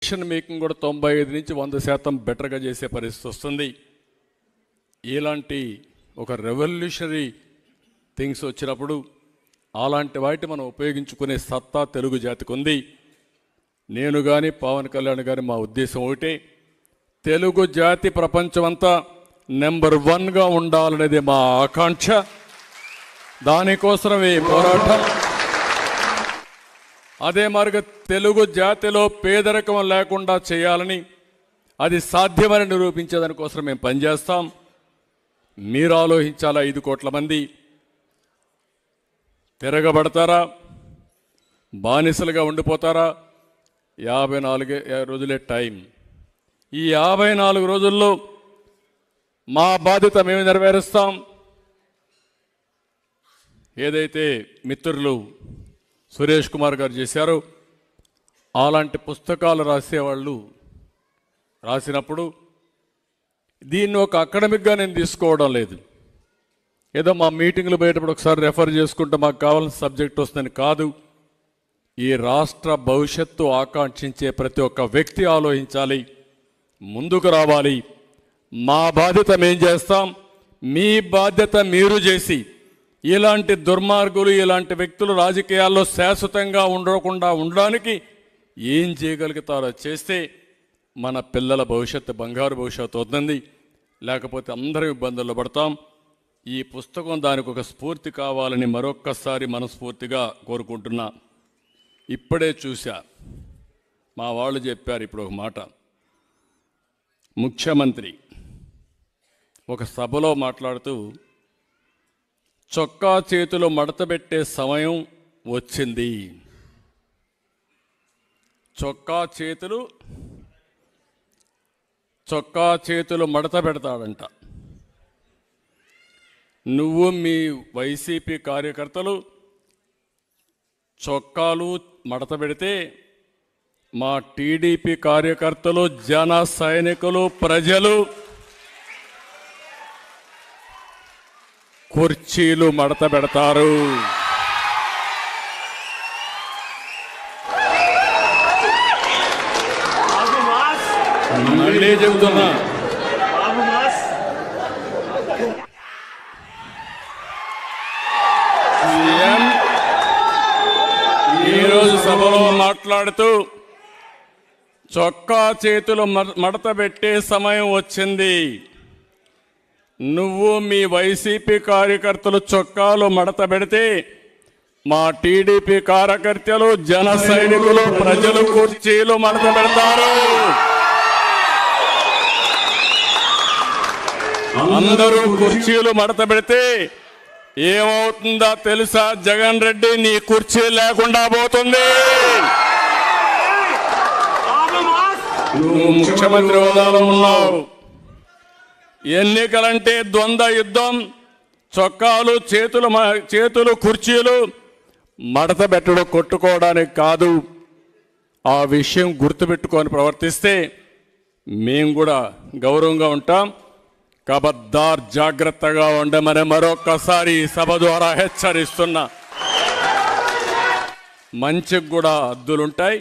Decision making కూడా 95 నుంచి 100% బెటర్గా చేసే పరిస్థితి వస్తుంది. ఇలాంటి ఒక రెవల్యూషనరీ థింగ్స్ వచ్చినప్పుడు అలాంటి వాటి మనం ఉపయోగించుకునే సత్తా తెలుగు జాతికి ఉంది. నేను కానీ పవన్ కళ్యాణ్ గారి మా ఉద్దేశం ఒకటే, తెలుగు జాతి ప్రపంచమంతా నెంబర్ 1గా ఉండాలనేది మా ఆకాంక్ష. దానికోసమే పోరాటం. అదే మార్గ తెలుగు జాతిలో పేదరికం లేకుండా చేయాలని, అది సాధ్యమని నిరూపించేదానికోసం మేము పనిచేస్తాం. మీరు ఆలోచించాలా, 5 కోట్ల మంది తిరగబడతారా, బానిసలుగా ఉండిపోతారా? 54 రోజులే టైం. ఈ 54 రోజుల్లో మా బాధ్యత మేము నెరవేరుస్తాం. ఏదైతే మిత్రులు సురేష్ కుమార్ గారు చేశారో అలాంటి పుస్తకాలు రాసేవాళ్ళు రాసినప్పుడు దీన్ని ఒక అకాడమిక్గా నేను తీసుకోవడం లేదు. ఏదో మా మీటింగ్లు పోయేటప్పుడు ఒకసారి రెఫర్ చేసుకుంటే మాకు కావాల్సిన సబ్జెక్ట్ వస్తుందని కాదు. ఈ రాష్ట్ర భవిష్యత్తు ఆకాంక్షించే ప్రతి ఒక్క వ్యక్తి ఆలోచించాలి, ముందుకు రావాలి. మా బాధ్యత మేము చేస్తాం, మీ బాధ్యత మీరు చేసి ఇలాంటి దుర్మార్గులు, ఇలాంటి వ్యక్తులు రాజకీయాల్లో శాశ్వతంగా ఉండకుండా ఉండడానికి ఏం చేయగలుగుతారో చేస్తే మన పిల్లల భవిష్యత్తు బంగారు భవిష్యత్తు అవుతుంది. లేకపోతే అందరం ఇబ్బందుల్లో పడతాం. ఈ పుస్తకం దానికి ఒక స్ఫూర్తి కావాలని మరొక్కసారి మనస్ఫూర్తిగా కోరుకుంటున్నా. ఇప్పుడే చూశా, మా వాళ్ళు చెప్పారు ఇప్పుడు ఒక మాట. ముఖ్యమంత్రి ఒక సభలో మాట్లాడుతూ చొక్కా చేతులు మడతబెట్టే సమయం వచ్చింది. చొక్కా చేతులు మడత పెడతాడంట. నువ్వు మీ వైసీపీ కార్యకర్తలు చొక్కాలు మడత పెడితే మా టీడీపీ కార్యకర్తలు, జన సైనికులు, ప్రజలు కుర్చీలు మడత పెడతారు. మళ్ళీ చెబుతున్నా, సీఎం ఈరోజు సభలో మాట్లాడుతూ చొక్కా చేతులు మడత పెట్టే సమయం వచ్చింది. నువ్వు మీ వైసీపీ కార్యకర్తలు చొక్కాలు మడత పెడితే మా టీడీపీ కార్యకర్తలు, జన సైనికులు, ప్రజలు కుర్చీలు మడత పెడతారు. అందరూ కుర్చీలు మడత పెడితే ఏమవుతుందో తెలుసా? జగన్ రెడ్డి నీ కుర్చీ లేకుండా పోతుంది. నువ్వు ముఖ్యమంత్రి హోదాలో ఉన్నావు. ఎన్నికలంటే ద్వంద్వ యుద్ధం. చొక్కాలు చేతులు కుర్చీలు మడత పెట్టడం కొట్టుకోవడానికి కాదు. ఆ విషయం గుర్తుపెట్టుకొని ప్రవర్తిస్తే మేము కూడా గౌరవంగా ఉంటాం. కబద్దార్, జాగ్రత్తగా ఉండమని మరొక్కసారి సభ ద్వారా హెచ్చరిస్తున్నా. మంచికి కూడా హద్దులుంటాయి.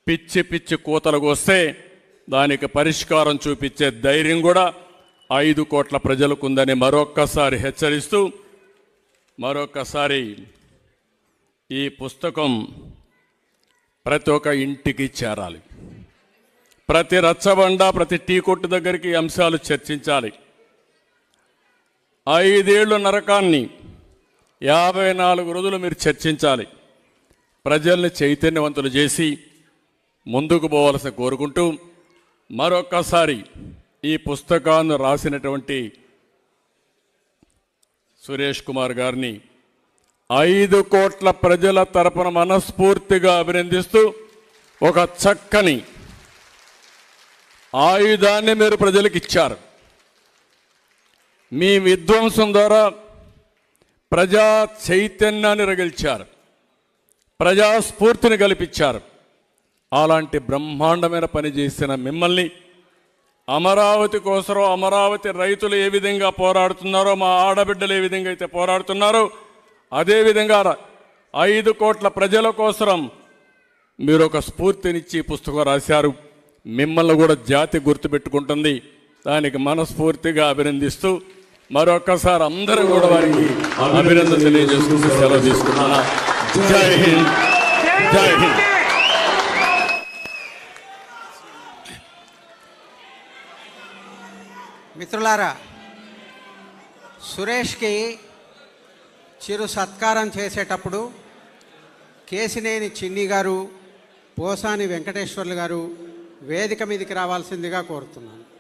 పిచ్చి పిచ్చి కూతలకు వస్తే దానికి పరిష్కారం చూపించే ధైర్యం కూడా 5 కోట్ల ప్రజలకు ఉందని మరొక్కసారి హెచ్చరిస్తూ, మరొక్కసారి ఈ పుస్తకం ప్రతి ఒక్క ఇంటికి చేరాలి. ప్రతి రచ్చబండ, ప్రతి టీ కొట్టు దగ్గరికి అంశాలు చర్చించాలి. 5 ఏళ్ళు నరకాన్ని 54 రోజులు మీరు చర్చించాలి. ప్రజల్ని చైతన్యవంతులు చేసి ముందుకు పోవాల్సి కోరుకుంటూ, మరొక్కసారి ఈ పుస్తకాన్ని రాసినటువంటి సురేష్ కుమార్ గారిని 5 కోట్ల ప్రజల తరపున మనస్ఫూర్తిగా అభినందిస్తూ, ఒక చక్కని ఆయుధాన్ని మీరు ప్రజలకు ఇచ్చారు. మీ విధ్వంసం ద్వారా ప్రజా చైతన్యాన్ని రగిల్చారు, ప్రజాస్ఫూర్తిని కల్పించారు. అలాంటి బ్రహ్మాండమైన పని చేసిన మిమ్మల్ని, అమరావతి కోసం అమరావతి రైతులు ఏ విధంగా పోరాడుతున్నారో, మా ఆడబిడ్డలు ఏ విధంగా అయితే పోరాడుతున్నారో, అదేవిధంగా 5 కోట్ల ప్రజల కోసం మీరు ఒక స్ఫూర్తినిచ్చి పుస్తకం రాశారు. మిమ్మల్ని కూడా జాతి గుర్తుపెట్టుకుంటుంది. దానికి మనస్ఫూర్తిగా అభినందిస్తూ మరొకసారి అందరూ కూడా వారికి అభినందన తెలియజేసుకుంటూ సెలవు తీసుకున్నాను. జై హింద్, జై హింద్. మిత్రులారా, సురేష్కి చిరు సత్కారం చేసేటప్పుడు కేసినేని చిన్ని గారు, పోసాని వెంకటేశ్వర్లు గారు వేదిక మీదకి రావాల్సిందిగా కోరుతున్నాను.